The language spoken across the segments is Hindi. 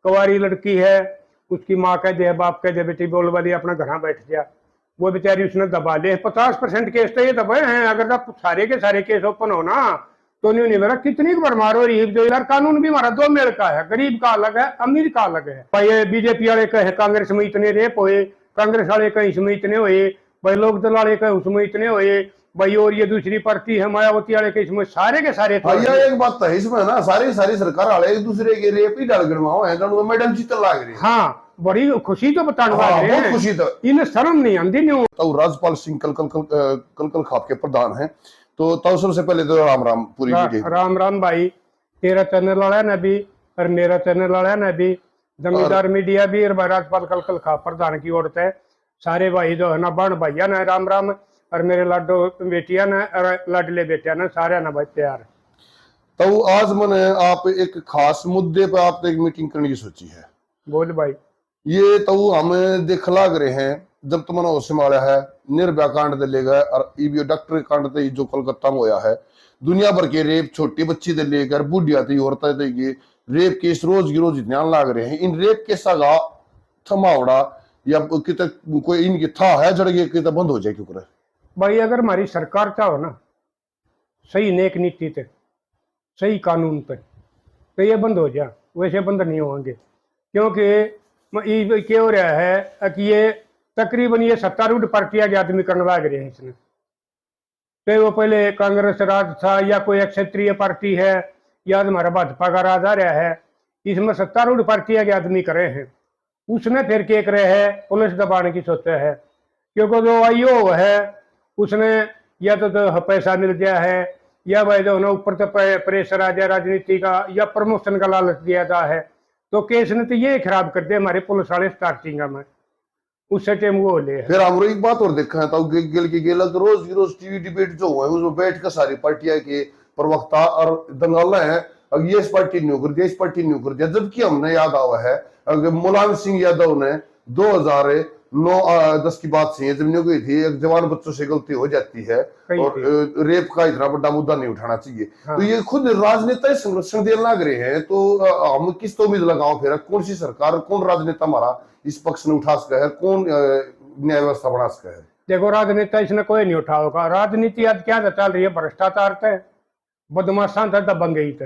कुंवारी लड़की है, उसकी माँ कह दे बाप कह दे बेटी बोल वाली अपना घर बैठ जा, वो बेचारी उसने दबा ले। 50% केस तो ये दबाए हैं। अगर आप सारे के सारे केस ओपन हो ना तो नहीं मेरा कितनी भरमार हो रही है। जो यार कानून भी हमारा दो मेल का है, गरीब का अलग है, अमीर का अलग है। भाई बीजेपी वाले कहे कांग्रेस में इतने रेप हुए, कांग्रेस वाले कहीं इसमें इतने हुए, भाई लोक दल वाले कहे उसमें इतने हुए भाई, और ये दूसरी पार्टी है मायावती वाले के इसमें सारे के सारे तो एक बात तो है इसमें ना, सारी सरकार वाले एक दूसरे के रेप ही डाल गिरवाओ है तो मैडम जीतन लाग रही है। हाँ, बड़ी खुशी तो बताने वाले हैं, बहुत खुशी तो इन शर्म नहीं आती नहीं। तो राजपाल सिंह कल खाप के प्रधान हैं, तो सबसे पहले तो राम राम पूरी राम राम भाई, तेरा चैनल वाला ने भी और मेरा चैनल वाला ने भी, जमींदार मीडिया भी और राजपाल कल खाप प्रधान की ओर से सारे भाई जो है ना बहन भैया ने राम राम, और मेरे लाडो बेटिया ने और लाडले बेटिया ने सारे ना भाई प्यार। तो आज मैंने आप एक खास मुद्दे पर आप एक मीटिंग करने की सोची है। बोल भाई। ये तो हमें देख लाग रहे हैं जब तुमने वो संभाला है निर्भया कांड दे लेगा और ईवीओ डॉक्टर कांड दे जो कलकत्ता में होया है, दुनिया भर के रेप छोटी बच्ची दे लेकर बुढ़िया थी औरतें देगी रेप केस रोज की रोज ध्यान लाग रहे हैं। इन रेप केसा का थमावड़ा या कित कोई इनकी था है जड़ के कित बंद हो जाए क्यों करे भाई। अगर हमारी सरकार चाहो ना सही नेक नीति पे, सही कानून पे, तो ये बंद हो जाए, वैसे बंद नहीं होंगे। क्योंकि क्या हो रहा है कि ये तकरीबन ये सत्तारूढ़ पार्टियां के आदमी करने लग रहे हैं इसने। तो वो पहले कांग्रेस राज था या कोई क्षेत्रीय पार्टी है या हमारा भाजपा का राज आ रहा है, इसमें सत्तारूढ़ पार्टियां के आदमी करे हैं। उसने फिर क्या करे है पुलिस दबाने की सोचा है, क्योंकि जो आईओ है उसने या तो पैसा मिल गया है या भाई जो ना ऊपर से प्रेशर आ जाए राजनीति का या प्रमोशन का लालच दिया जा है, तो केस ने तो ये खराब कर दिया हमारे पुलिस वाले स्टार्टिंग में, उससे टाइम वो ले। फिर हम एक बात और देखा है तो रोज टीवी डिबेट जो हुआ है उसमें बैठ कर सारी पार्टियां के प्रवक्ता और दंगाल है ये इस पार्टी ने कर दिया, इस पार्टी ने कर दिया, जबकि हमने याद आवा है मुलायम सिंह यादव ने 2009-10 की बात से जब गई थी एक जवान बच्चों से गलती हो जाती है और रेप का इतना बड़ा मुद्दा नहीं उठाना चाहिए। हाँ। तो ये खुद राजनेता संरक्षण देने लग रहे हैं, तो हम किस तो उम्मीद लगाओ फिर कौन सी सरकार कौन राजनेता हमारा इस पक्ष ने उठा सका है, कौन न्याय व्यवस्था बना सका है। देखो राजनेता इसने कोई नहीं उठा होगा। राजनीति आज क्या चल रही है, भ्रष्टाचार थे, बदमाशां थे, दबंगई थे।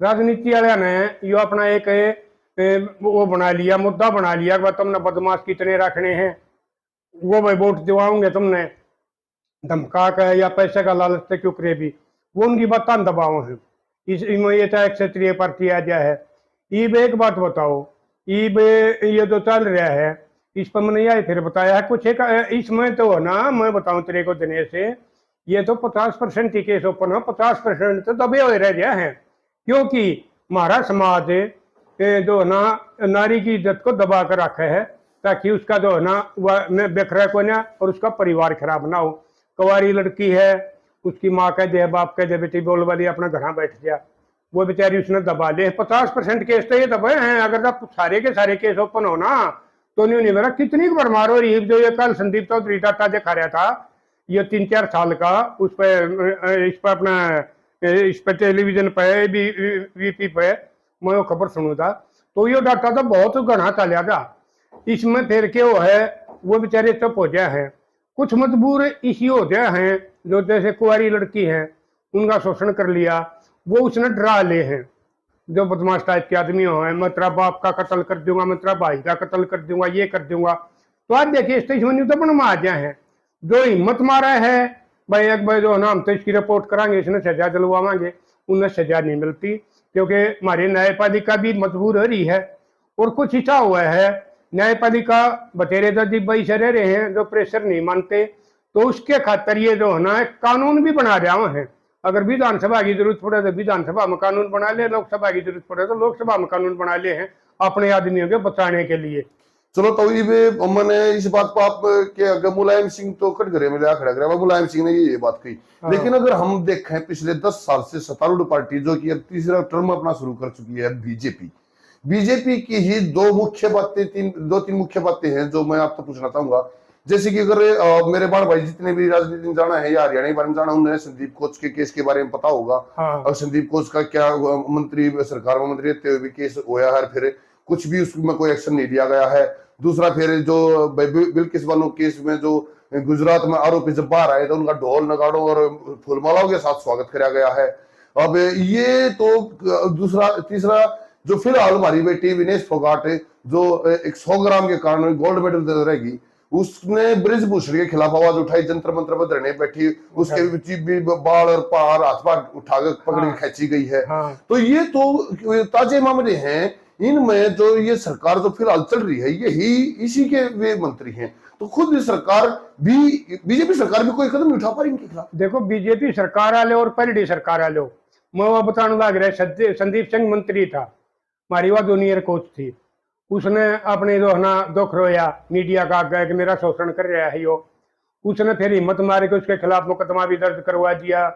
राजनीति वाले ने यो अपना एक वो बना लिया, मुद्दा बना लिया कि तुमने बदमाश कितने रखने हैं, वो भाई वोट दिवाओगे तुमने धमका कर या पैसे का लालच से क्यों करे भी, वो उनकी बात दबाव है। इसमें ये चाहे क्षेत्रीय पार्टी आ जाए है। ईब एक बात बताओ, ईब ये जो चल रहा है इस पर मैंने यह फिर बताया है कुछ एक इसमें तो ना मैं बताऊं तेरे को देने से ये तो 50% ही केस ओपन हो, 50% तो दबे हुए रह गए हैं। क्योंकि हमारा समाज जो है ना नारी की इज्जत को दबा कर रखा है ताकि उसका जो है ना वह बेखरा को ना और उसका परिवार खराब ना हो। कुंवारी लड़की है, उसकी माँ कह दे बाप कह दे बेटी बोल वाली अपना घर बैठ जा, वो बेचारी उसने दबा ले। 50% केस तो ये दबाए हैं। अगर आप सारे के सारे केस ओपन हो ना तो नहीं मेरा कितनी भरमार हो रही है। जो ये कल संदीप चौधरी टाटा दिखा रहा था ये 3-4 साल का, उस पर इस पर अपना इस पर टेलीविजन पे वीपी पे मैं वो खबर सुनू था, तो ये डाटा तो बहुत घना चलिया था। इसमें फिर क्या हो है वो बेचारे चुप हो जाए हैं। कुछ मजबूर इसी हो जाए हैं जो जैसे कुंवारी लड़की है उनका शोषण कर लिया, वो उसने डरा ले हैं। जो बदमाश टाइप के आदमी हो है, मैं तेरा बाप का कत्ल कर दूंगा, मैं तेरा भाई का कत्ल कर दूंगा, ये कर दूंगा। तो आज देखिए स्टेशन तो बनवा जाए हैं। जो हिम्मत मारा है भाई एक भाई जो है ना हम तो इसकी रिपोर्ट कराएंगे, इसने सजा दिलवाएंगे, उन्हें सजा नहीं मिलती क्योंकि हमारी न्यायपालिका भी मजबूर हो रही है। और कुछ ऐसा हुआ है न्यायपालिका बतेरे जज भाई से रह रहे हैं जो प्रेशर नहीं मानते, तो उसके खातर ये जो है ना कानून भी बना रहे हैं। अगर विधानसभा की जरूरत पड़े तो विधानसभा में कानून बना ले, लोकसभा की जरूरत पड़े तो लोकसभा में कानून बना ले हैं अपने आदमियों के बचाने के लिए। चलो तो मैंने इस बात को आप के मुलायम सिंह तो कटघरे में खड़ा करा, मुलायम सिंह ने ये बात कही। लेकिन अगर हम देखें पिछले 10 साल से सत्तारूढ़ पार्टी जो कि अब तीसरा टर्म अपना शुरू कर चुकी है बीजेपी की ही दो तीन मुख्य बातें हैं जो मैं आपको पूछना चाहूंगा। जैसे कि अगर मेरे बाण भाई जितने भी राजनीति में जाना है या हरियाणा के बारे में जाना, उन्हें संदीप कोच के केस के बारे में पता होगा। और संदीप कोच का क्या मंत्री सरकार में मंत्री रहते हुए भी केस होया है, फिर कुछ भी उसमें कोई एक्शन नहीं लिया गया है। दूसरा फिर जो बिल्किस बानो केस में जो गुजरात में आरोपी जब बाहर आए तो उनका ढोल नगाड़ों और फूलमालाओं के साथ स्वागत किया गया है। अब ये तो दूसरा। तीसरा, जो फिलहाल हमारी बेटी विनेश फोगाट जो एक 100 ग्राम के कारण गोल्ड मेडल दे रहेगी, उसने ब्रिजभूषण के खिलाफ आवाज उठाई, जंतर मंत्र पर धरने बैठी, उसके भी बाल और पार हाथ पार उठाकर पकड़ के खींची गई है। तो ये तो ताजे मामले हैं। इनमें जो ये सरकार जो फिलहाल चल रही है, यही इसी के वे मंत्री हैं। तो खुद सरकार भी, बीजेपी सरकार भी कोई कदम नहीं उठा पा रही इनके खिलाफ। देखो, बीजेपी सरकार वाले और पलटी सरकार वाले, मैं वो बताने लग रहा, संदीप सिंह मंत्री था, हमारी वह जूनियर कोच थी, उसने अपने जो है ना दुख रोया मीडिया का आगे कि मेरा शोषण कर रहा है यो, उसने फिर हिम्मत मार के उसके खिलाफ मुकदमा भी दर्ज करवा दिया।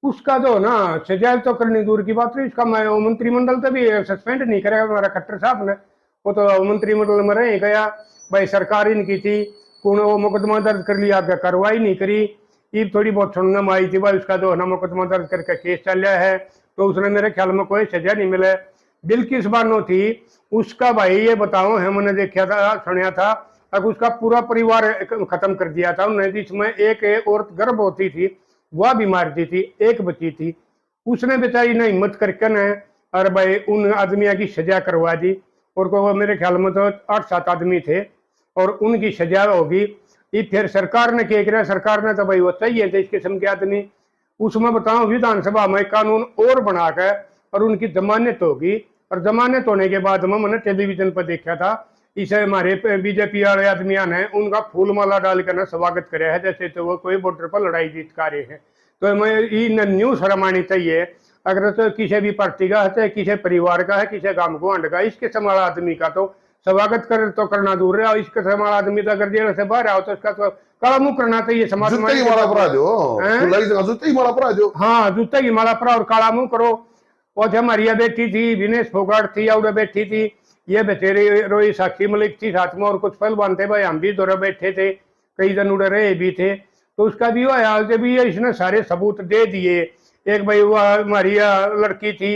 उसका जो ना सजा तो करनी दूर की बात है, इसका मंत्रिमंडल तो भी सस्पेंड नहीं करेगा हमारा खट्टर साहब ने, वो तो मंत्रिमंडल में रह गया। भाई सरकार इनकी थी, कौन वो मुकदमा दर्ज कर लिया, कार्रवाई नहीं करी। ये थोड़ी बहुत सुनने में आई थी भाई उसका जो है ना मुकदमा दर्ज करके केस चल रहा है, तो उसने मेरे ख्याल में कोई सजा नहीं मिले। बिल्किस बानो थी, उसका भाई ये बताओ है, मैंने देखा था, सुना था, अब उसका पूरा परिवार खत्म कर दिया था उन्होंने, जिसमें एक औरत गर्भवती थी, वह भी मार दी थी, एक बची थी, उसने बेचारी ने हिम्मत करके न और भाई उन आदमियों की सजा करवा दी। और को मेरे ख्याल में तो 8-7 आदमी थे और उनकी सजा होगी। ये फिर सरकार ने क्या किया, सरकार ने तो भाई वो चाहिए थे इस किस्म के आदमी, उसमें बताओ विधानसभा में कानून और बनाकर और उनकी जमानत होगी। और जमानत होने के बाद में मैंने टेलीविजन पर देखा था, इसे हमारे बीजेपी वाले आदमियों ने उनका फूल माला डालकर स्वागत कराया है, जैसे तो वो कोई बॉर्डर पर लड़ाई जीत का रहे हैं। तो मैं ये न्यूज शर्मानी चाहिए, अगर तो किसी भी पार्टी का है, चाहे किसी परिवार का है, किसी गांव गुआंढ का, इसके समाल आदमी का तो स्वागत कर तो करना दूर है, और इसके समाल आदमी तो अगर जेल से बाहर आओ तो इसका तो काला मुंह करना चाहिए समाज में। हाँ, जूते की माला परा और काला मुंह करो। और जब हमारी बेटी थी विनेश फोगाट थी, और बैठी थी ये बेचारी रोई साक्षी मलिक थी साथ में, और कुछ पहलवान थे भाई, हम भी दौरे बैठे थे, कई जन उड़े रहे भी थे, तो उसका भी हुआ जब ये इसने सारे सबूत दे दिए। एक भाई वह हमारी लड़की थी,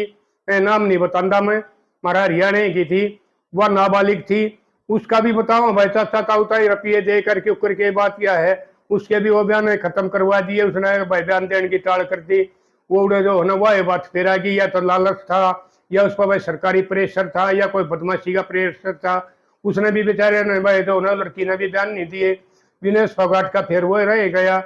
नाम नहीं बताता मैं, हमारा हरियाणा की थी, वह नाबालिग थी, उसका भी बताओ भाई, चाचा ताउताई रुपये दे करके उकर के बात किया है, उसके भी वो बयान खत्म करवा दिए उसने, भाई बयान देने की टाल कर दी। वो उड़े जो है ना वह बात फेरा की, या तो लालच था, या उस पर भाई सरकारी प्रेशर था, या कोई बदमाशी का प्रेशर था, उसने भी बेचारे ने भाई जो ना लड़की ने भी बयान नहीं दिए, विनेश फोगाट का फिर वो रह गया।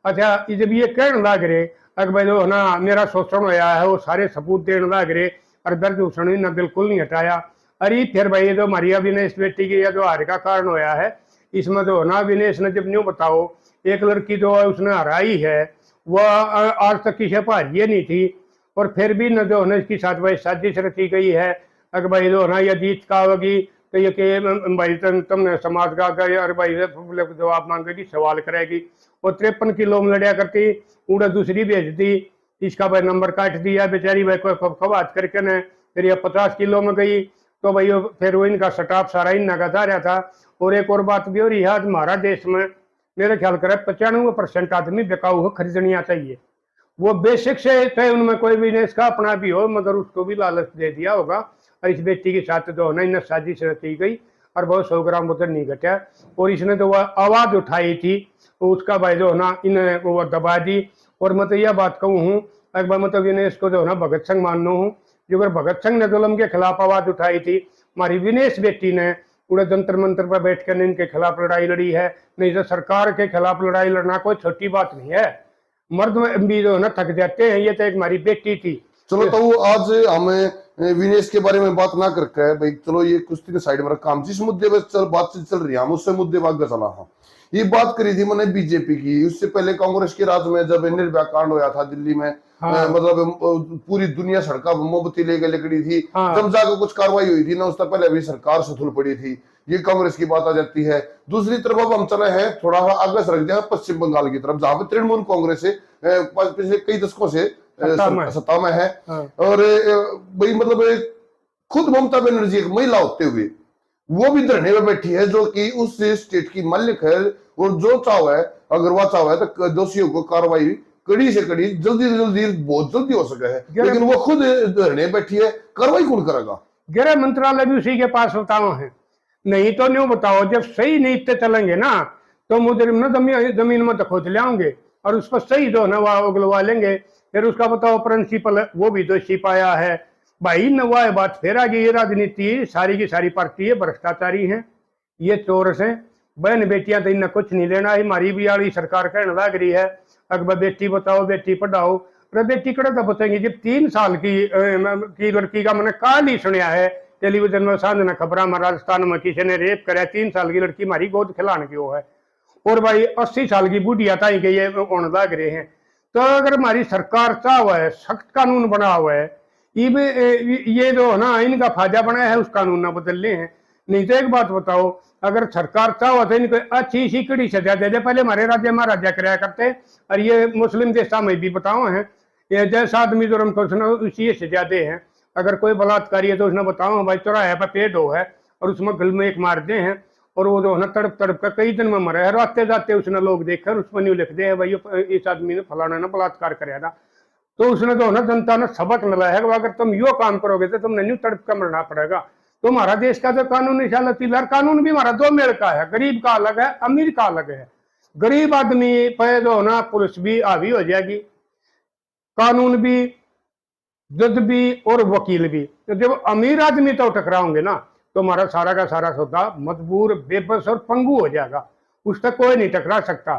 अच्छा, जब ये कहने लग रहे अगर भाई जो है ना मेरा शोषण होया है, वो सारे सबूत देने लग रहे, और दर्ज भूषण ने बिल्कुल नहीं हटाया। अरे फिर भाई जो हमारी विनेश बेटी की जो हार का कारण होया है, इसमें जो है ना विनेश ने जब न्यू बताओ, एक लड़की जो उसने हराई है वह आज तक किसी पर हारिए नहीं थी, और फिर भी न जो है ना इसकी साथ भाई साजिश रची गई है, अगर भाई जो है ना यह जीत का होगी तो ये कि भाई तुमने समाज का और भाई जवाब मांगेगी, सवाल करेगी। वो 53 किलो में लड़िया करती, उड़ा दूसरी भेज दी, इसका भाई नंबर काट दिया बेचारी भाई कोई खबात करके न, फिर यह 50 किलो में गई, तो भाई फिर वो इनका स्टाफ सारा इन नगाता रहा था। और एक और बात भी हो रही है, आज हमारा देश में मेरे ख्याल करे 95% आदमी बेकाऊ हो खरीदनिया चाहिए, वो बेसिक से चाहे उनमें कोई बिजनेस का अपना भी हो, मगर उसको भी लालच दे दिया होगा। और इस बेटी के साथ जो है ना इन्हें साजिश रची गई, और बहुत 100 ग्राम वजन नहीं घटा, और इसने तो वह आवाज उठाई थी, तो उसका भाई जो है ना इन्हें वो दबा दी। और मैं तो यह बात कहूँ हूँ, एक बार मतलब विनेश को जो है ना भगत सिंह मानना हूँ, जो अगर भगत सिंह ने जुल्म के खिलाफ आवाज उठाई थी, हमारी विनेश बेटी ने पूरे जंतर मंतर पर बैठ कर इनके खिलाफ लड़ाई लड़ी है। नहीं तो सरकार के खिलाफ लड़ाई लड़ना कोई छोटी बात नहीं है, मर्द भी जो है ना थक जाते हैं, ये तो एक हमारी बेटी थी। चलो, तो आज हमें विनेश के बारे में बात ना करके भाई, चलो ये कुछ दिन साइड में रखा, हम जिस मुद्दे पर बातचीत चल रही है हम उससे मुद्दे आगे चला। हाँ, ये बात करी थी मैंने बीजेपी की, उससे पहले कांग्रेस के राज में जब निर्भया कांड होया था दिल्ली में, मतलब पूरी दुनिया सड़का मोमबत्ती लेके लकड़ी थी, जब जाकर कुछ कार्रवाई हुई थी ना, उससे पहले अभी सरकार सुथुल पड़ी थी, ये कांग्रेस की बात आ जाती है। दूसरी तरफ अब हम चले हैं थोड़ा सा आगे सड़क जाए पश्चिम बंगाल की तरफ, जहां पे तृणमूल कांग्रेस से पिछले कई दशकों से सत्ता में है। और भाई मतलब खुद ममता बनर्जी एक महिला होते हुए वो भी धरने में बैठी है, जो कि उस स्टेट की मालिक है, और जो चाव है, अगर वह चाव है तो दोषियों को कार्रवाई कड़ी से कड़ी जल्दी से जल्दी बहुत जल्दी हो सके है, लेकिन वो खुद धरने बैठी है, कार्रवाई कौन करेगा? गृह मंत्रालय भी उसी के पास बताओ है। नहीं तो न्यू बताओ, जब सही नीति चलेंगे ना तो मुजरिम ना जमीन में खोद ले आएंगे और उस पर सही जो है ना वह उगलवा लेंगे। फिर उसका बताओ प्रिंसिपल वो भी दोषी पाया है भाई न, वह बात फिर आ गई। ये राजनीति सारी की सारी पार्टी है भ्रष्टाचारी है, ये चोरस है। बहन बेटियां तो इन्हें कुछ नहीं लेना है। हमारी भी वाली सरकार कहने लग रही है अकबर बेटी बताओ बेटी पढ़ाओ, पर बेटी कड़ा तो बताएंगे जब 3 साल की लड़की का मैंने काल ही सुनिया है टेलीविजन में साझना खबर में, राजस्थान में किसी ने रेप कराया, 3 साल की लड़की हमारी गोद खिलाने की वो है। और भाई 80 साल की बुढ़िया ताई के ये होने लग रहे हैं। तो अगर हमारी सरकार चाह हुआ है, सख्त कानून बना हुआ है, ये जो है ना इनका फायदा बना है उस कानून ना बदल ले हैं। नहीं तो एक बात बताओ, अगर सरकार चाहो तो इनको अच्छी सी कड़ी सजा दे दे। पहले हमारे राज्य महाराजा कराया करते और ये मुस्लिम देशा में भी बताओ है, ये जैसा आदमी जो हमको उसी सजा दे हैं। अगर कोई बलात्कारी है तो उसने बताओ भाई चौराहे पर पेड़ हो है और उसमें गल में एक मार दे हैं और वो जो है ना तड़प तड़प कर कई दिन में मरा है, रास्ते जाते उसने लोग देखकर उसमें न्यू लिख दे है भाई इस आदमी ने फलाना ने बलात्कार कराया था। तो उसने जो है ना जनता ने सबक मिला है कि अगर तुम यो काम करोगे तो तुमने न्यू तड़प कर मरना पड़ेगा। तो हमारा देश का जो कानून निशालतीलार कानून भी हमारा 2 मेल का है, गरीब का अलग है अमीर का अलग है। गरीब आदमी पे जो ना पुलिस भी हावी हो जाएगी, कानून भी, जज भी और वकील भी। तो जब अमीर आदमी तो टकराओगे ना तो हमारा सारा का सारा सौदा मजबूर बेबस और पंगु हो जाएगा, उस तक कोई नहीं टकरा सकता।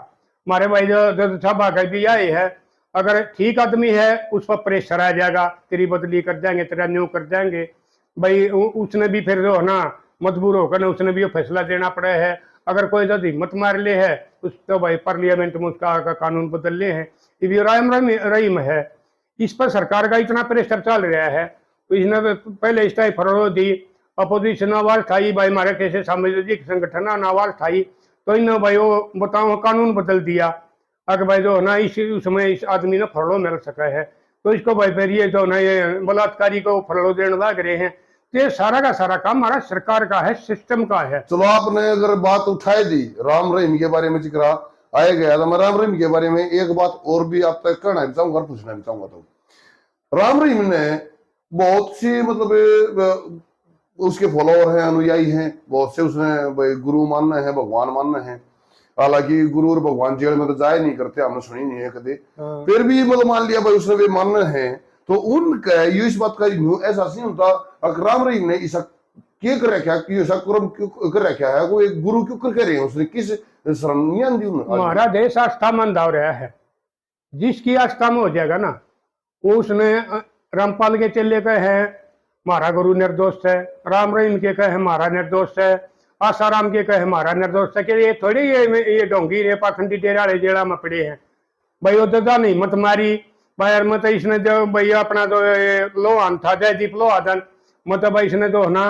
हमारे भाई जो जज साहब आगे भी आए है, अगर ठीक आदमी है उस पर प्रेशर आ जाएगा, तेरी बदली कर देंगे, तेरा न्यू कर देंगे भाई। उसने भी फिर जो है ना मजबूर होकर ना उसने भी फैसला देना पड़ा है। अगर कोई जज हिम्मत मार ले है उस तो भाई पार्लियामेंट में उसका कानून बदल ले हैं। ये राम रहीम है, इस पर सरकार का इतना प्रेशर चल रहा है। तो इसने पहले इस टाइप फरोड़ दी, अपोजिशन आवाज उठाई भाई हमारे कैसे सामाजिक संगठन आवाज उठाई, तो इन भाई वो बताओ कानून बदल दिया। अगर भाई जो है ना उसमें इस आदमी ने फरोड़ मिल सका है तो इसको भाई फिर ये जो ना ये बलात्कारी को फरोड़ देने लग रहे हैं। तो ये सारा का सारा काम हमारा सरकार का है, सिस्टम का है। चलो आपने अगर बात उठाई दी राम रहीम के बारे में जिक्र आया गया, तो मैं राम रहीम के बारे में एक बात और भी आप तक कहना भी चाहूंगा, पूछना भी चाहूंगा। तो राम रहीम ने बहुत सी मतलब उसके फॉलोअर हैं, अनुयायी हैं, बहुत से उसने गुरु मानना है, भगवान मानना है। हालांकि गुरु और भगवान जेल में तो जाए नहीं करते, हमने सुनी नहीं है कभी। फिर भी मतलब मान लिया भाई उसने वे मानना है, तो उनका ये इस बात का एहसास नहीं होता अगर राम रहीम ने ऐसा क्या कर रखा कि ऐसा कर्म क्यों कर रखा है, कोई गुरु क्यों कर रहे हैं, उसने किस शरण दी? हमारा देश आस्था मंद हो रहा है, जिसकी आस्था में हो जाएगा ना वो उसने रामपाल के चेले कहे हैं हमारा गुरु निर्दोष है, राम रहीम के कहे हमारा निर्दोष है, आसाराम के कहे हमारा निर्दोष है। कि ये थोड़ी ये डोंगी रे पाखंडी डेराड़े जेड़ा में पड़े हैं भाई। वो ददा नहीं मत मारी भाई मत इसने जो भाई अपना जो लोहान था जयदीप लोहादन मत भाई इसने जो है ना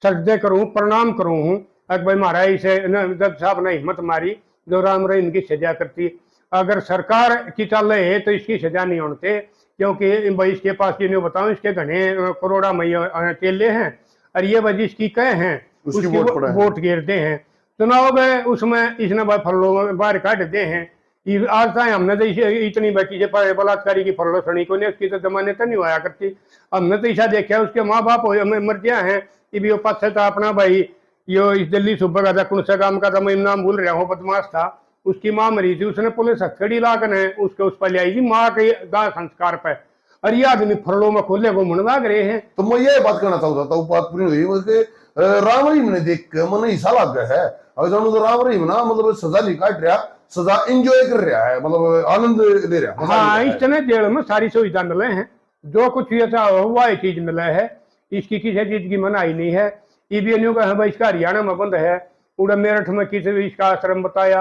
सजदे करूं प्रणाम करूं हूँ अगर भाई हमारा इसे जज साहब ने हिम्मत मारी जो राम रहीम की सजा करती। अगर सरकार की चल रही है तो इसकी सजा नहीं होते, क्योंकि भाई इसके पास ये नहीं बताऊं इसके घने करोड़ा मैया चेले हैं और ये वजह इसकी कहे हैं उसकी वोट गिरते हैं चुनाव में, उसमें इसने भाई फल्लो बाहर काट दे हैं। आज तक हमने तो इतनी बाकी बलात्कारी की फल्लो सुनी को नहीं, उसकी तो जमाने तो नहीं आया करती। हमने तो ऐसा देखा उसके माँ बाप मर गया है कि भी वो पास था अपना भाई यो इस दिल्ली सुबह का था कौन सा काम का था मैं नाम भूल रहा हूँ, बदमाश था, उसकी माँ मरी थी, उसने पुलिस हथकड़ी लाकर उसके उस पर ले आई थी माँ के दाह संस्कार पर, और ये आदमी फरलों में खोले घूमने लग रहे हैं। तो मैं ये बात करना चाहता था, बात पूरी हुई राम रहीम ने देख के मन ऐसा लग गया है अगर जानू तो राम रहीम ना मतलब सजा नहीं काट रहा, सजा एंजॉय कर रहा है, मतलब आनंद ले रहा है। हाँ इसने जेल में सारी सुविधा मिले हैं, जो कुछ ऐसा हुआ ये चीज मिला है, इसकी किसी चीज की मनाही नहीं है। ईबीएनयू का है इसका हरियाणा में बंद है, उड़ा मेरठ में किसी इसका आश्रम बताया।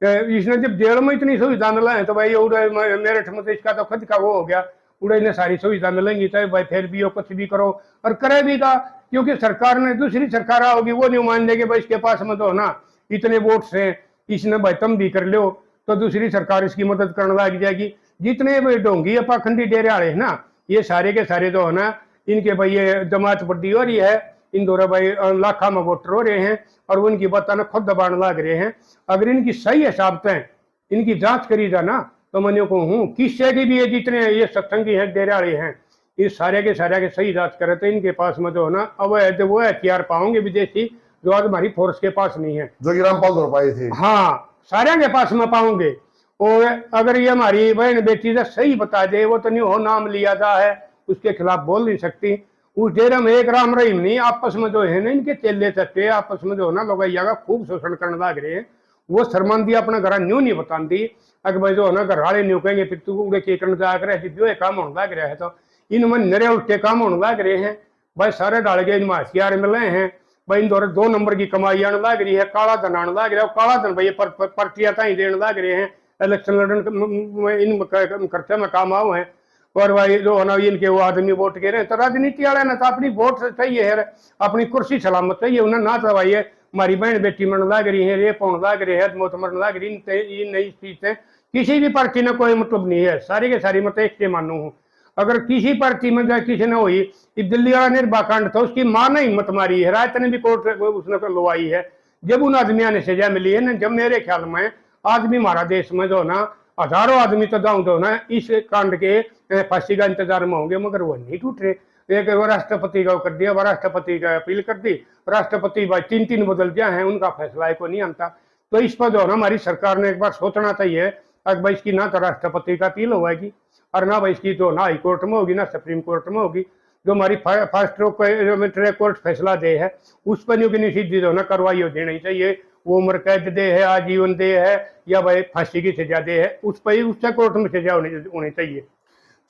इसने जब जेल में इतनी सुविधा मिला है तो भाई उड़ा मेरठ में तो इसका तो खुद का वो हो गया, उड़ा इन्हें सारी सुविधा मिलेंगी तो भाई फिर भी हो कुछ भी करो और करे भी का, क्योंकि सरकार ने दूसरी सरकार होगी वो नहीं मान देगी भाई इसके पास में तो ना इतने वोट्स हैं, इसने भाई तुम भी कर लो तो दूसरी सरकार इसकी मदद करने लग जाएगी। जितने भाई ढोंगी या पाखंडी डेरे वाले हैं ना ये सारे के सारे जो है ना इनके भाई ये जमात बड्डी हो रही है, इन दोनों भाई लाखा में वोटर हो रहे हैं और उनकी बातें ना खुद दबाने लग रहे हैं। अगर इनकी सही हिसाबतें इनकी जांच करी जाए ना तो मैं कहूँ किससे की भी ये जितने ये सत्संगी हैं डेरे वाले हैं ये सारे के सही जांच करे तो इनके पास में जो है ना अवैध वो हथियार पाओगे विदेशी, जो आज हमारी फोर्स के पास नहीं है, जो कि रामपाल दौर पाए थे। हाँ सारे के पास में पाओगे। और अगर ये हमारी बहन बेटी से सही बता दे, वो तो नहीं हो नाम लिया जा है, उसके खिलाफ बोल नहीं सकती। उस डेरा में एक राम रहीम नहीं, आपस में जो है ना इनके चेले चट्टे आपस में जो है ना लोगैया का खूब शोषण करने लग रहे हैं। वो शर्मांदी अपना घर न्यू नहीं बताती, अगर भाई जो है ना घर वाले न्यू कहेंगे फिर तू उड़े के करने जाकर जो काम होने लग रहा है, तो इनमें नरे उल्टे काम होने लग रहे हैं भाई। सारे डाल के इनमें हथियार मिले हैं भाई, इन दौरे 2 नंबर की कमाई आने लग रही है, काला धन आने लग रहा है। काला धन भाई पर्चियां ताई देने लग रहे हैं, इलेक्शन लड़ने इन खर्चे में काम आओ हैं। और भाई जो है ना इनके वो आदमी वोट के रहे, तो राजनीति वाले ना तो अपनी वोट चाहिए है, अपनी कुर्सी सलामत चाहिए उन्हें, ना तो भाई हमारी बहन बेटी मरने लग रही है, रेप होने लग रही है, मौत मरने लग रही है। नई चीज से किसी भी पार्टी ने कोई मतलब नहीं है, सारी के सारी मत एक से मानू हूँ। अगर किसी पार्टी में जाए किसी ने हुई, दिल्ली वाला निर्भया कांड था, उसकी मां ने हिम्मत मारी है, रायत ने भी कोर्ट उसने लुवाई है, जब उन आदमियों ने सजा मिली है ना। जब मेरे ख्याल में आदमी हमारा देश में जो ना हजारों आदमी तो जाऊं जो ना इस कांड के फांसी का इंतजार में होंगे, मगर वो नहीं टूट रहे। एक वो राष्ट्रपति का कर दिया, वो राष्ट्रपति का अपील कर दी, राष्ट्रपति भाई 3 बदल गया है, उनका फैसला को नहीं आता। तो इस पर जो ना हमारी सरकार ने एक बार सोचना चाहिए, अगर भाई इसकी ना तो राष्ट्रपति का अपील होगी, और ना भाई इसकी तो ना हाई कोर्ट में होगी, ना सुप्रीम कोर्ट में होगी। जो हमारी फास्ट ट्रैक कोर्ट फैसला दे है, उस पर नहीं सीधी जो ना कार्रवाई हो देनी चाहिए। वो उम्र कैद दे है, आजीवन दे है, या भाई फांसी की सजा दे है, उस पर उससे कोर्ट में सजा होनी चाहिए।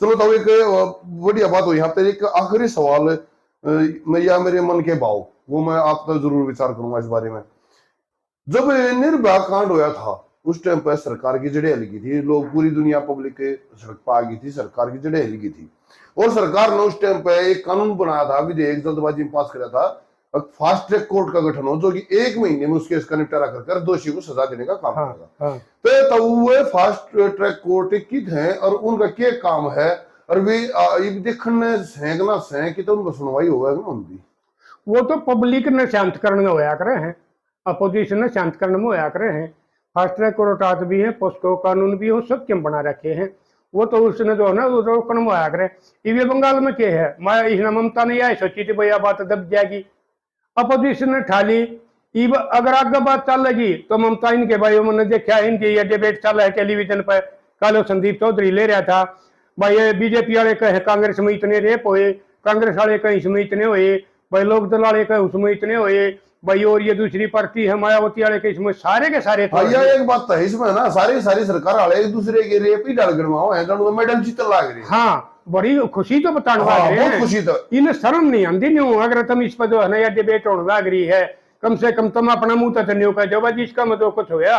चलो तो एक बढ़िया बात हुई यहाँ पे। एक आखिरी सवाल या मेरे मन के भाव, वो मैं आप तक जरूर विचार करूंगा इस बारे में। जब निर्भया कांड हुआ था उस टाइम पर सरकार की जड़ें हिल थी, लोग पूरी दुनिया पब्लिक के सड़क पर आ गई थी, सरकार की जड़ें हिल थी। और सरकार ने उस टाइम पे एक कानून बनाया था, विधेयक जल्दबाजी में पास किया था, फास्ट ट्रैक कोर्ट का गठन हो, जो कि 1 महीने में उस केस का निपटारा कर दोषी को सजा देने का काम करेगा। तो तब वो फास्ट ट्रैक कोर्ट कित है और उनका क्या काम है, और वे देखने सेंकना सेंक तो उनका सुनवाई होगा ना उनकी। वो तो पब्लिक ने शांत करने में होया करे हैं, अपोजिशन ने शांत करने में होया करे हैं। फास्ट ट्रैक कोर्ट भी है, पोस्को कानून भी हो, सब क्यों बना रखे हैं। वो तो उसने जो है ना रोकन में होया करे। ये बंगाल में क्या है, मैं इसने ममता नहीं आई सोची थी भैया बात दब जाएगी, अपोजिशन ने ठाली। अगर आगे बात चलेगी तो ममता इनके भाई उन्होंने देखा इनकी ये डिबेट चल है टेलीविजन पर, कल संदीप चौधरी ले रहा था भाई, बीजेपी वाले कहे कांग्रेस में इतने रेप हुए, कांग्रेस वाले कहीं इसमें इतने हुए, भाई लोक दल वाले कहे उसमें इतने हुए भाई, और ये दूसरी पार्टी है मायावती वाले के इसमें सारे के सारे। भैया एक बात तो है इसमें ना, सारी सरकार वाले एक दूसरे के रेप ही डाल गणवाओ है, तो मेडल जीत लाग रही है। हाँ बड़ी खुशी तो बताने लग रहे हैं, खुशी तो इन्हें शर्म नहीं आती नहीं। अगर तुम इस पर जो है ना या डिबेट होने लग रही है, कम से कम तुम अपना मुंह तो नहीं कर जो भाई इसका मतलब कुछ होया,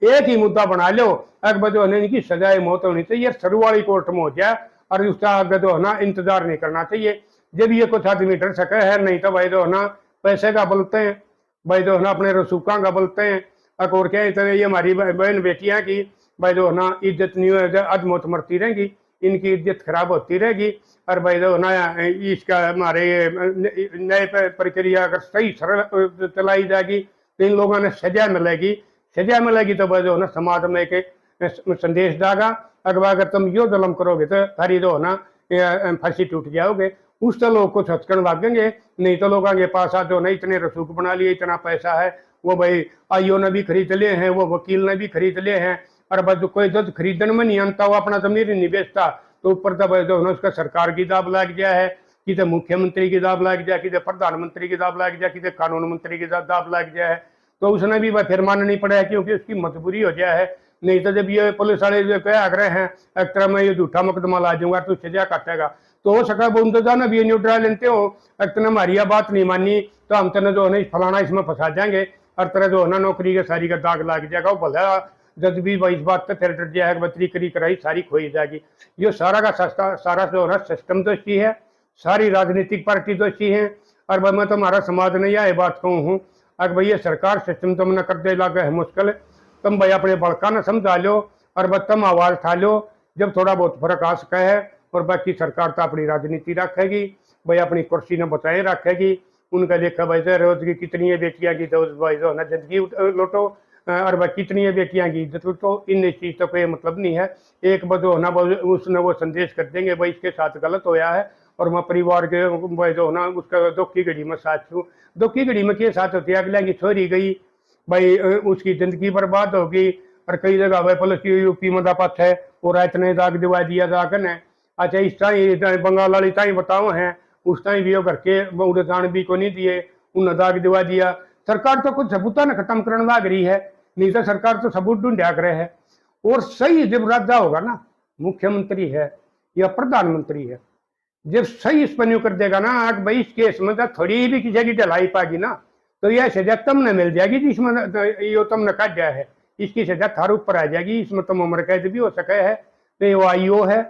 एक ही मुद्दा बना लो, अगर जो है ना इनकी सजाए मौत होनी चाहिए, सरू वाली कोर्ट में हो जाए, और उसका आगे जो है ना इंतजार नहीं करना चाहिए। जब ये कुछ आदमी डर सके है, नहीं तो भाई जो है ना पैसे का बोलते हैं भाई, जो है ना अपने रसूखा का बोलते हैं, और क्या ये हमारी बहन बेटियां की भाई जो है ना इज्जत नहीं है, अधमौत मरती रहेगी, इनकी इज्जत खराब होती रहेगी। और भाई जो ना इसका हमारे नए प्रक्रिया अगर सही सरल चलाई जाएगी तो इन लोगों ने सजा मिलेगी, सजा मिलेगी तो भाई जो है ना समाज में एक संदेश जाएगा। अगर तुम यो जुल्म करोगे तो थारी जो है ना फांसी टूट जाओगे, उस तो लोग कुछ हचकन भागेंगे। नहीं तो लोगों के पास जो ना इतने रसूख बना लिए, इतना पैसा है, वो भाई आईओ ने भी खरीद लिए हैं, वो वकील ने भी खरीद लिए हैं, और बस कोई जज खरीदने में नहीं आता, वो अपना जमीर ही नहीं बेचता, तो ऊपर तब जो है उसका सरकार की दाब लग गया है, कि मुख्यमंत्री की दाब लग गया, कि प्रधानमंत्री की दाब लग गया, कि कानून मंत्री की दाब लग गया है, तो उसने भी फिर मानना नहीं पड़ा है, क्योंकि उसकी मजबूरी हो गया है। नहीं तो जब ये पुलिस वाले जो कह रहे हैं एक तरह मैं ये झूठा मुकदमा ला दूंगा तो सजा काटेगा, तो हो सका वो जाना भी न्यूट्रल लेते हो, एक तरह हमारी बात नहीं मानी तो हम तेने जो है फलाना इसमें फंसा जाएंगे, और तरह जो है ना नौकरी के सारी का दाग लग जाएगा, वो भला जज भी भाई इस बात पर फिर डर जाएगा, तरीकरी कराई सारी खोई जाएगी। ये सारा का सारा जो है सिस्टम दोषी है, सारी राजनीतिक पार्टी दोषी है। और भाई मैं तुम्हारा समाज नहीं यह बात कहूँ हूँ, अगर भैया सरकार सिस्टम तुमने कर दे लगा है मुश्किल, तुम भाई अपने बड़का न समझा लो, और बस तुम आवाज उठा लो जब थोड़ा बहुत फर्क आ सका है, और बाकी सरकार तो अपनी राजनीति रखेगी भाई, अपनी कुर्सी ने बचाए रखेगी। उनका देखा भाई रोज की कितनी बेटियां की तो भाई जो है ना जिंदगी लौटो, और भाई कितनी बेटियां की इज्जत लौटो, इन चीज तो कोई मतलब नहीं है। एक बदो ना उसने वो संदेश कर देंगे भाई इसके साथ गलत होया है, और मैं परिवार के भाई जो ना उसका दुख की घड़ी में साथ छू। दुख की घड़ी में के साथ होती है, अगला की छोरी गई भाई, उसकी जिंदगी बर्बाद हो गई। और कई जगह भाई पुलिस की यूपी में दापत है और इतने दाग दिवा दिया जाकर ने। अच्छा इस टाइम बंगाल वाली टाइम बताओ है, उस टाइम भी वो करके उड़े जान भी को नहीं दिए, उन्हें दाग दिवा दिया। सरकार तो कुछ सबूता ने खत्म करने लग रही है, नहीं तो सरकार तो सबूत ढूंढा करे है। और सही जब राजा होगा ना, मुख्यमंत्री है या प्रधानमंत्री है, जब सही इस पर कर देगा ना कि भाई इस केस में तो थोड़ी भी किसी की ढलाई पाएगी ना, तो यह सजा तुमने मिल जाएगी जिसमें यो तुमने काट दिया है, इसकी सजा थार ऊपर आ जाएगी। इसमें तुम उम्र कैद भी हो सके है, तो ये आईओ है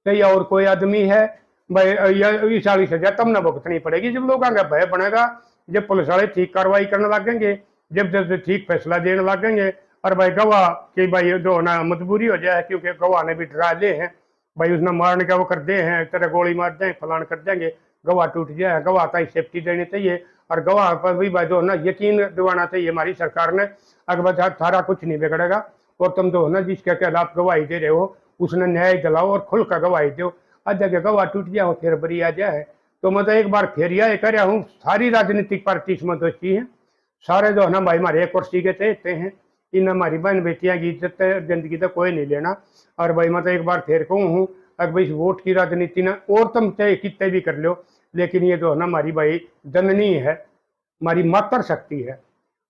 तो या और कोई आदमी है भाई, या इस वाली सजा तुमने भुगतनी पड़ेगी। जब लोगों का भय बनेगा, जब पुलिस वाले ठीक कार्रवाई करने लगेंगे, जब जब ठीक फैसला देने लगेंगे, और भाई गवाह की भाई जो ना मजबूरी हो जाए, क्योंकि गवाह ने भी डरा दे हैं भाई, उसने मारने का वो कर दे हैं, तेरा गोली मार दें फलान कर देंगे, गवाह टूट जाए। गवाह का सेफ्टी देनी चाहिए, और गवाह पर भी भाई जो ना यकीन दिलाना चाहिए हमारी सरकार ने, अगर थारा कुछ नहीं बिगड़ेगा। और तुम जो ना जिसके खिलाफ गवाही दे रहे हो उसने न्याय दिलाओ और खुल का गवाही दो। आज जगह गवाह टूट जाओ फिर बरी आ जाए। तो मैं तो एक बार फिर यह कर हूँ, सारी राजनीतिक पार्टी इसमें दोषी है, सारे जो है ना भाई हमारे एक कुर्सी के तहते हैं, इन हमारी बहन बेटियां की इज्जत जिंदगी तो कोई नहीं लेना। और भाई मैं तो एक बार फिर कहूँ हूँ, अगर भाई वोट की राजनीति ना और तुम चाहे कितने भी कर लो, लेकिन ये जो है ना हमारी भाई जननी है, हमारी मातर शक्ति है,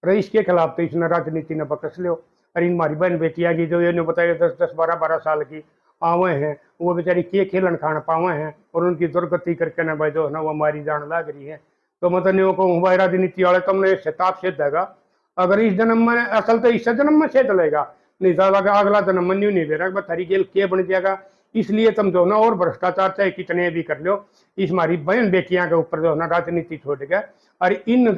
और इसके खिलाफ तो इसने राजनीति ने बकस लो। और इन हमारी बहन बेटियां की जो ये बताया 10-10, 12-12 साल की आवे हैं, वो बेचारी के खेलन खान पावे हैं, और उनकी दुर्गति करके ना भाई जो है ना वो हमारी जान लग रही है। तो मतलब नहीं कहूँ भाई राजनीति वाले तुमने शताब से देगा, अगर इस जन्म में असल तो इस जन्म में से चलेगा, नहीं तो अगला जन्म में नहीं दे रहा, थारी जेल के बन जाएगा। इसलिए तुम जो ना और भ्रष्टाचार चाहे कितने भी कर लो, इस हमारी बहन बेटियां के ऊपर जो है ना राजनीति छोड़ गया, और इन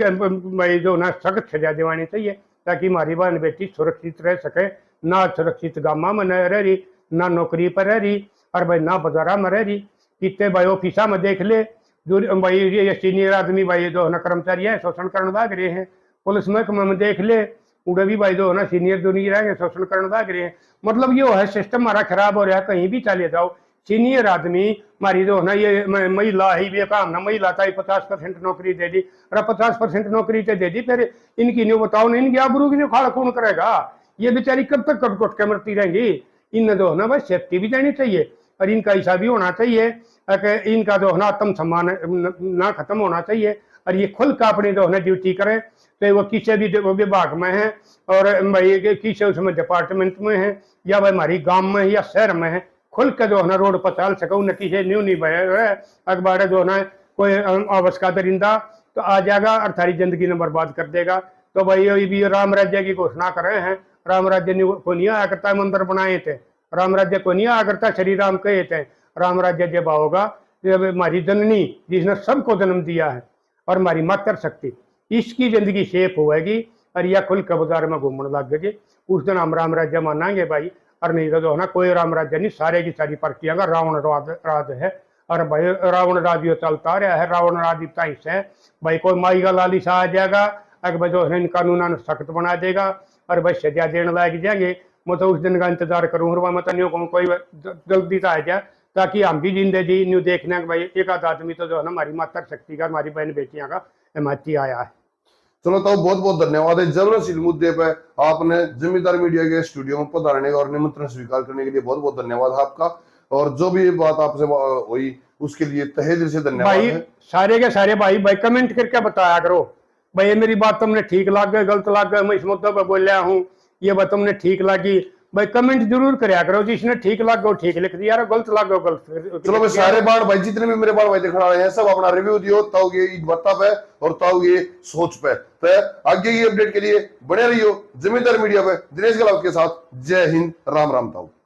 जो ना सख्त सजा दिवानी चाहिए, ताकि हमारी बहन बेटी सुरक्षित रह सके। ना सुरक्षित गामा में रह रही, ना नौकरी पर रह रही, और भाई ना बाजारा में रह रही। कितने भाई ऑफिसा में देख ले, जो भाई ये सीनियर आदमी भाई जो है ना कर्मचारी है शोषण करने लग रहे हैं। पुलिस महकमे में देख ले, उड़े भी भाई जो है ना सीनियर जूनियर है शोषण करने लग रहे हैं। मतलब ये है सिस्टम हमारा खराब हो रहा है, कहीं भी चले जाओ सीनियर आदमी हमारी जो है ना, ये महिला ही भी काम ना, महिला का ही 50% नौकरी दे दी, और 50% नौकरी तो दे दी, फिर इनकी न्यू बताओ ना, इनकी आबरू की खाड़ खून करेगा, ये बेचारी कब तक कट कट के मरती रहेंगी। इन जो है ना भाई सेफ्टी भी देनी चाहिए, और इनका ऐसा भी होना चाहिए कि इनका जो है ना आत्म सम्मान ना खत्म होना चाहिए, और ये खुल का अपनी जो है ना ड्यूटी करे, तो वो किसी भी विभाग में है, और भाई किसी उसमें डिपार्टमेंट में है, या भाई हमारी गांव में या शहर में है, खुल के जो है ना रोड पर चल सके, उन्हें किसी न्यू नहीं भाई अखबार जो है ना कोई आवश का दरिंदा तो आ जाएगा और थारी जिंदगी ने बर्बाद कर देगा। तो भाई ये भी राम राज्य की घोषणा कर रहे हैं, राम राज्य को नहीं आया करता, मंदिर बनाए थे, राम राज्य को नहीं आया करता, श्री राम कहे थे। राम राज्य जब होगा जब हमारी जननी जिसने सबको जन्म दिया है और हमारी मातर शक्ति, इसकी जिंदगी सेफ होगी, और यह खुल के बाजार में घूमने लग गए, उस दिन हम राम राज्य मानांगे भाई। और नहीं तो जो है ना कोई राम राज्य नहीं, सारे की सारी पार्टियां का रावण राज है, और भाई रावण राज यो चलता रहा है। रावण राज इतना हिस्सा है भाई, कोई माई का लाली सा आ जाएगा, अगर भाई जो है इन कानून सख्त बना देगा, और भाई सजा देने लग जाएंगे। मैं तो उस दिन का इंतजार करूँ, और मैं तो नहीं कहूँ कोई जल्दी से आ जाए, ताकि हम भी जिंदगी न्यू देखने भाई एक आध आदमी तो जो है ना हमारी मातर शक्ति का, हमारी बहन बेटियां का हिमायती आया है। चलो तो बहुत बहुत धन्यवाद है। जरूरशील मुद्दे पे आपने जिम्मेदार मीडिया के स्टूडियो में पधारने और निमंत्रण स्वीकार करने के लिए बहुत बहुत धन्यवाद आपका। और जो भी बात आपसे हुई उसके लिए तहे दिल से धन्यवाद भाई है। सारे के सारे भाई कमेंट करके बताया करो भाई, ये मेरी बात तुमने ठीक लग गई, गलत लग गई, मैं इस मुद्दे पर बोल रहा हूँ, ये बात तुमने ठीक लगी भाई, कमेंट जरूर कराया करो। जिसने ठीक लग गो ठीक लिख दिया, गलत लग गो गलत। चलो भाई सारे बाढ़ भाई जितने भी मेरे बाढ़ भाई दिखा रहे हैं सब अपना रिव्यू दियो, ताऊ ये बता पे और ताऊ ये सोच पे। तो आगे की अपडेट के लिए बने रहियो जिम्मेदार मीडिया पे दिनेश गलावत के साथ। जय हिंद, राम राम ताऊ।